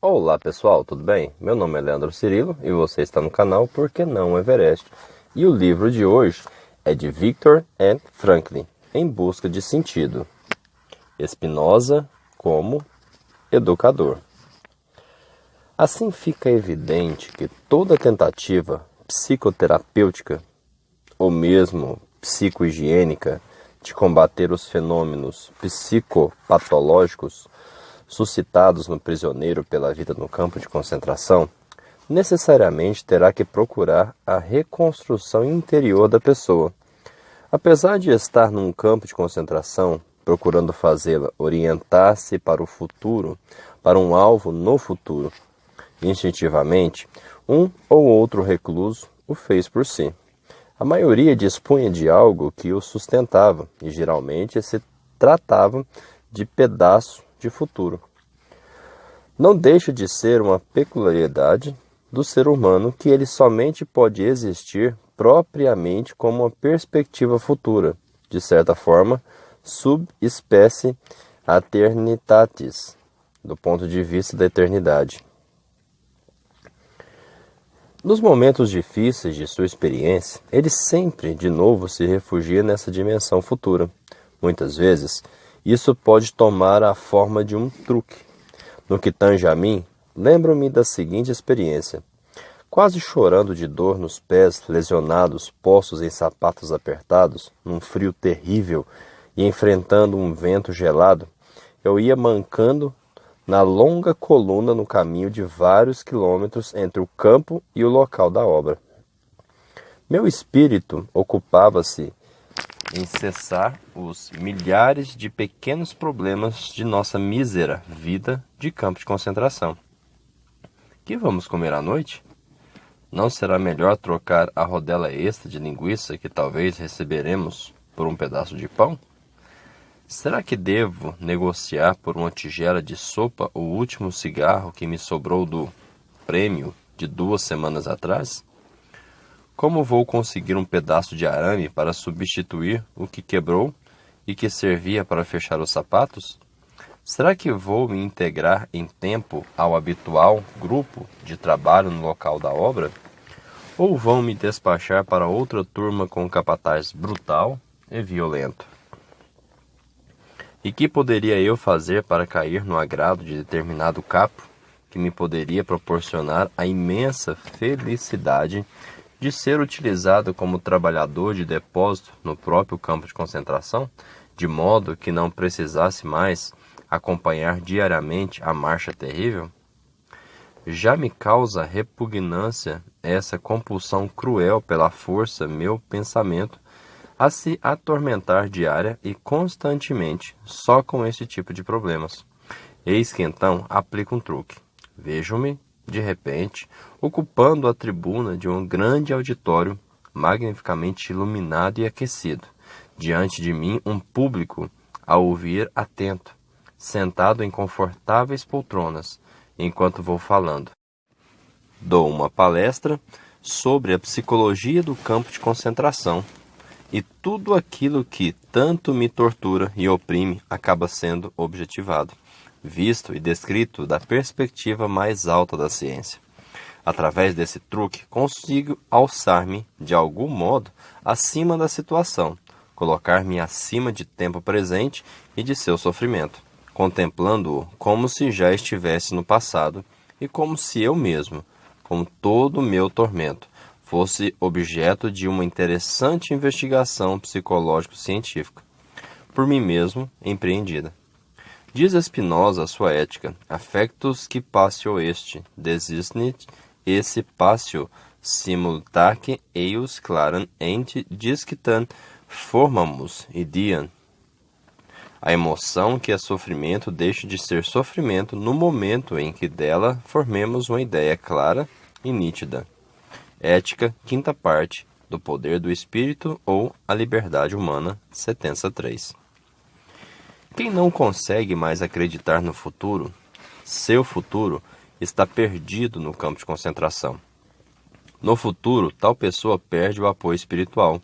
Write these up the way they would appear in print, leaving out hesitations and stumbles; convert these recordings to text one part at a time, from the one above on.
Olá pessoal, tudo bem? Meu nome é Leandro Cirilo e você está no canal Por que não Everest? E o livro de hoje é de Viktor and Franklin, Em Busca de Sentido. Spinoza como educador. Assim fica evidente que toda tentativa psicoterapêutica ou mesmo psicohigiênica de combater os fenômenos psicopatológicos suscitados no prisioneiro pela vida no campo de concentração, necessariamente terá que procurar a reconstrução interior da pessoa. Apesar de estar num campo de concentração, procurando fazê-la orientar-se para o futuro, para um alvo no futuro, instintivamente, um ou outro recluso o fez por si. A maioria dispunha de algo que o sustentava, e geralmente se tratava de pedaço de futuro. Não deixa de ser uma peculiaridade do ser humano que ele somente pode existir propriamente como uma perspectiva futura, de certa forma, subespécie aeternitatis, do ponto de vista da eternidade. Nos momentos difíceis de sua experiência, ele sempre de novo se refugia nessa dimensão futura. Muitas vezes, isso pode tomar a forma de um truque. No que tange a mim, lembro-me da seguinte experiência. Quase chorando de dor nos pés lesionados, postos em sapatos apertados, num frio terrível e enfrentando um vento gelado, eu ia mancando na longa coluna no caminho de vários quilômetros entre o campo e o local da obra. Meu espírito ocupava-se em cessar os milhares de pequenos problemas de nossa mísera vida de campo de concentração. Que vamos comer à noite? Não será melhor trocar a rodela extra de linguiça que talvez receberemos por um pedaço de pão? Será que devo negociar por uma tigela de sopa o último cigarro que me sobrou do prêmio de 2 semanas atrás? Como vou conseguir um pedaço de arame para substituir o que quebrou e que servia para fechar os sapatos? Será que vou me integrar em tempo ao habitual grupo de trabalho no local da obra? Ou vão me despachar para outra turma com um capataz brutal e violento? E que poderia eu fazer para cair no agrado de determinado capo que me poderia proporcionar a imensa felicidade de ser utilizado como trabalhador de depósito no próprio campo de concentração, de modo que não precisasse mais acompanhar diariamente a marcha terrível? Já me causa repugnância essa compulsão cruel pela força meu pensamento a se atormentar diária e constantemente só com este tipo de problemas. Eis que então aplico um truque. Vejo-me, de repente, ocupando a tribuna de um grande auditório magnificamente iluminado e aquecido. Diante de mim um público a ouvir atento, sentado em confortáveis poltronas, enquanto vou falando. Dou uma palestra sobre a psicologia do campo de concentração, e tudo aquilo que tanto me tortura e oprime acaba sendo objetivado, visto e descrito da perspectiva mais alta da ciência. Através desse truque, consigo alçar-me, de algum modo, acima da situação, colocar-me acima de tempo presente e de seu sofrimento, contemplando-o como se já estivesse no passado e como se eu mesmo, com todo o meu tormento, fosse objeto de uma interessante investigação psicológico-científica, por mim mesmo empreendida. Diz Spinoza a sua ética: affectus qui passio est, desisnit esse passio simultaque eius claram ent discitam formamus ideam. A emoção que é sofrimento deixa de ser sofrimento no momento em que dela formemos uma ideia clara e nítida. Ética, quinta parte, do Poder do Espírito ou A Liberdade Humana, sentença 3. Quem não consegue mais acreditar no futuro, seu futuro, está perdido no campo de concentração. No futuro, tal pessoa perde o apoio espiritual,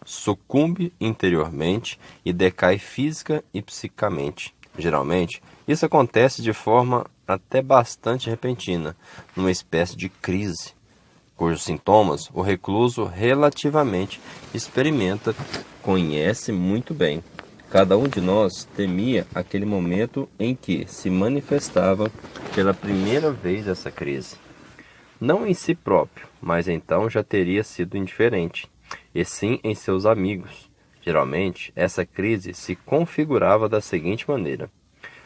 sucumbe interiormente e decai física e psicamente, Geralmente, isso acontece de forma até bastante repentina, numa espécie de crise, cujos sintomas o recluso relativamente experimenta, conhece muito bem. Cada um de nós temia aquele momento em que se manifestava pela primeira vez essa crise. Não em si próprio, mas então já teria sido indiferente, e sim em seus amigos. Geralmente, essa crise se configurava da seguinte maneira: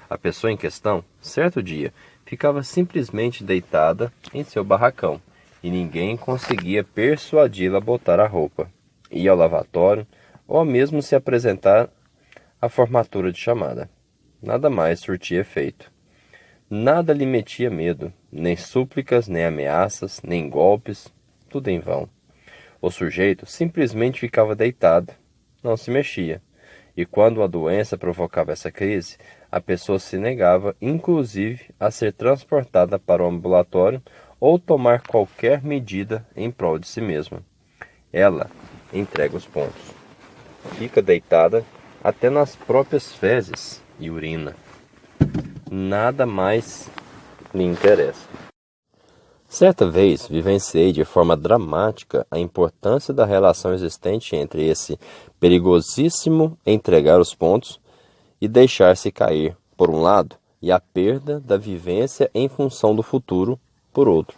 a pessoa em questão, certo dia, ficava simplesmente deitada em seu barracão, e ninguém conseguia persuadi-la a botar a roupa, ir ao lavatório, ou mesmo se apresentar à formatura de chamada. Nada mais surtia efeito. Nada lhe metia medo, nem súplicas, nem ameaças, nem golpes, tudo em vão. O sujeito simplesmente ficava deitado, não se mexia, e quando a doença provocava essa crise, a pessoa se negava, inclusive, a ser transportada para o ambulatório ou tomar qualquer medida em prol de si mesma. Ela entrega os pontos. Fica deitada até nas próprias fezes e urina. Nada mais lhe interessa. Certa vez vivenciei de forma dramática a importância da relação existente entre esse perigosíssimo entregar os pontos e deixar-se cair, por um lado, e a perda da vivência em função do futuro, por outro.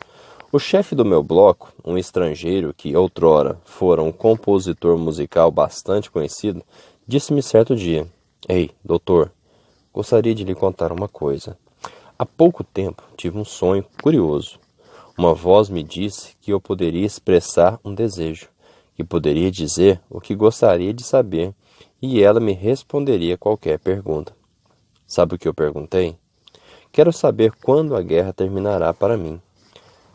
O chefe do meu bloco, um estrangeiro que outrora fora um compositor musical bastante conhecido, disse-me certo dia: "Ei, doutor, gostaria de lhe contar uma coisa. Há pouco tempo tive um sonho curioso. Uma voz me disse que eu poderia expressar um desejo, que poderia dizer o que gostaria de saber, e ela me responderia qualquer pergunta. Sabe o que eu perguntei? Quero saber quando a guerra terminará para mim.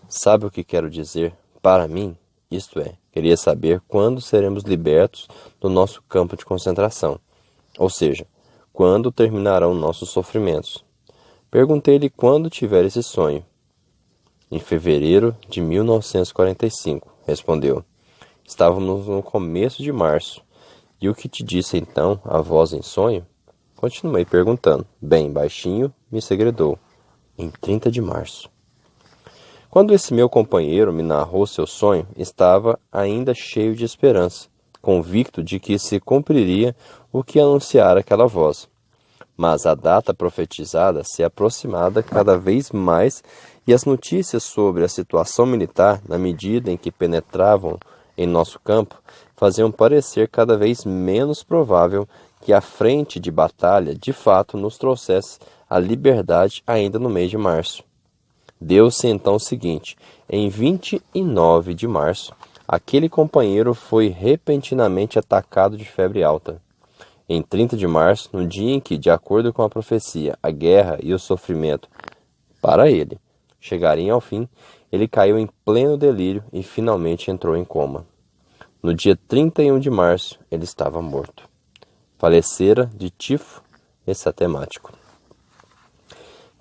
Sabe o que quero dizer para mim? Isto é, queria saber quando seremos libertos do nosso campo de concentração. Ou seja, quando terminarão nossos sofrimentos. Perguntei-lhe quando tiver esse sonho. Em fevereiro de 1945, respondeu. Estávamos no começo de março. E o que te disse então a voz em sonho? Continuei perguntando. Bem baixinho, me segredou. Em 30 de março. Quando esse meu companheiro me narrou seu sonho, estava ainda cheio de esperança, convicto de que se cumpriria o que anunciara aquela voz. Mas a data profetizada se aproximava cada vez mais e as notícias sobre a situação militar, na medida em que penetravam em nosso campo, faziam parecer cada vez menos provável que a frente de batalha de fato nos trouxesse a liberdade ainda no mês de março. Deu-se então o seguinte: em 29 de março, aquele companheiro foi repentinamente atacado de febre alta. Em 30 de março, no dia em que, de acordo com a profecia, a guerra e o sofrimento, para ele, chegariam ao fim, ele caiu em pleno delírio e finalmente entrou em coma. No dia 31 de março, ele estava morto. Falecera de tifo exantemático.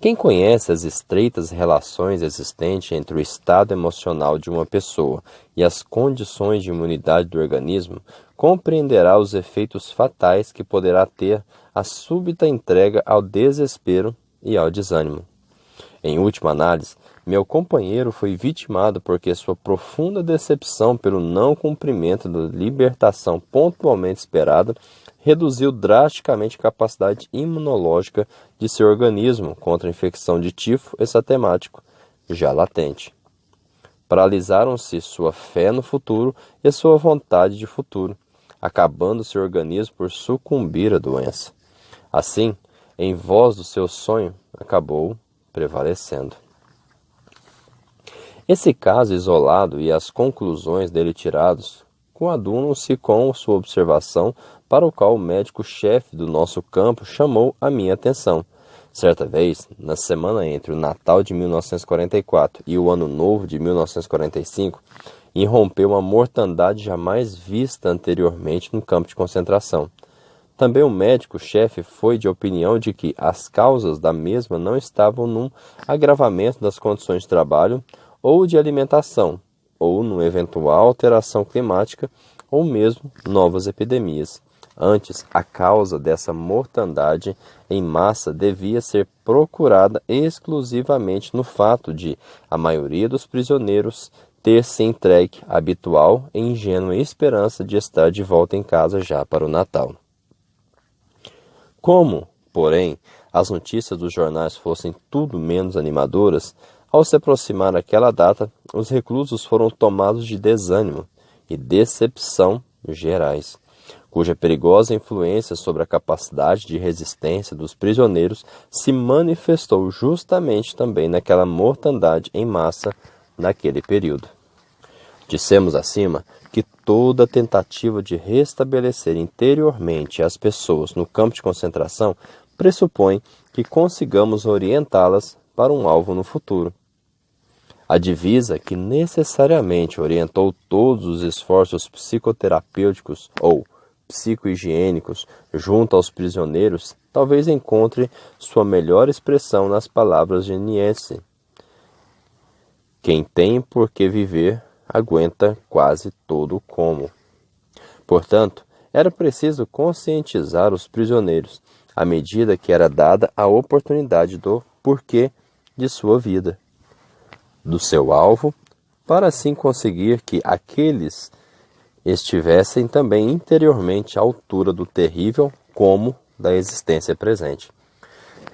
Quem conhece as estreitas relações existentes entre o estado emocional de uma pessoa e as condições de imunidade do organismo, compreenderá os efeitos fatais que poderá ter a súbita entrega ao desespero e ao desânimo. Em última análise, meu companheiro foi vitimado porque sua profunda decepção pelo não cumprimento da libertação pontualmente esperada reduziu drasticamente a capacidade imunológica de seu organismo contra a infecção de tifo exantemático, já latente. Paralisaram-se sua fé no futuro e sua vontade de futuro, acabando seu organismo por sucumbir à doença. Assim, em voz do seu sonho, acabou prevalecendo. Esse caso isolado e as conclusões dele tiradas coadunam-se com sua observação, para o qual o médico-chefe do nosso campo chamou a minha atenção. Certa vez, na semana entre o Natal de 1944 e o Ano Novo de 1945, irrompeu uma mortandade jamais vista anteriormente no campo de concentração. Também o médico-chefe foi de opinião de que as causas da mesma não estavam num agravamento das condições de trabalho ou de alimentação, ou numa eventual alteração climática, ou mesmo novas epidemias. Antes, a causa dessa mortandade em massa devia ser procurada exclusivamente no fato de a maioria dos prisioneiros ter se entregue à habitual e ingênua esperança de estar de volta em casa já para o Natal. Como, porém, as notícias dos jornais fossem tudo menos animadoras, ao se aproximar aquela data, os reclusos foram tomados de desânimo e decepção gerais, cuja perigosa influência sobre a capacidade de resistência dos prisioneiros se manifestou justamente também naquela mortandade em massa naquele período. Dissemos acima que toda tentativa de restabelecer interiormente as pessoas no campo de concentração pressupõe que consigamos orientá-las para um alvo no futuro. A divisa que necessariamente orientou todos os esforços psicoterapêuticos ou psicohigiênicos junto aos prisioneiros talvez encontre sua melhor expressão nas palavras de Nietzsche. Quem tem por que viver aguenta quase todo o como. Portanto, era preciso conscientizar os prisioneiros à medida que era dada a oportunidade do porquê de sua vida, do seu alvo, para assim conseguir que aqueles estivessem também interiormente à altura do terrível como da existência presente,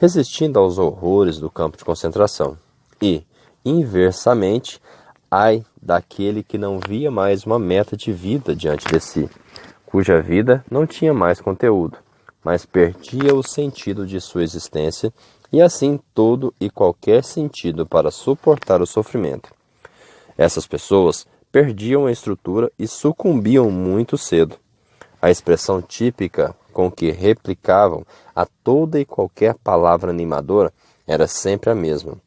resistindo aos horrores do campo de concentração. E, inversamente, ai daquele que não via mais uma meta de vida diante de si, cuja vida não tinha mais conteúdo, mas perdia o sentido de sua existência e assim todo e qualquer sentido para suportar o sofrimento. Essas pessoas perdiam a estrutura e sucumbiam muito cedo. A expressão típica com que replicavam a toda e qualquer palavra animadora era sempre a mesma.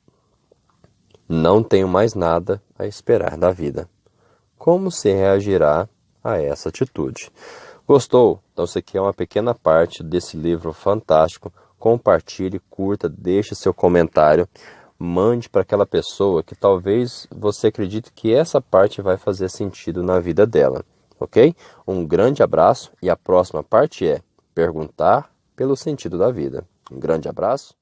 Não tenho mais nada a esperar da vida. Como se reagirá a essa atitude? Gostou? Então isso aqui é uma pequena parte desse livro fantástico. Compartilhe, curta, deixe seu comentário, mande para aquela pessoa que talvez você acredite que essa parte vai fazer sentido na vida dela, ok? Um grande abraço e a próxima parte é perguntar pelo sentido da vida. Um grande abraço.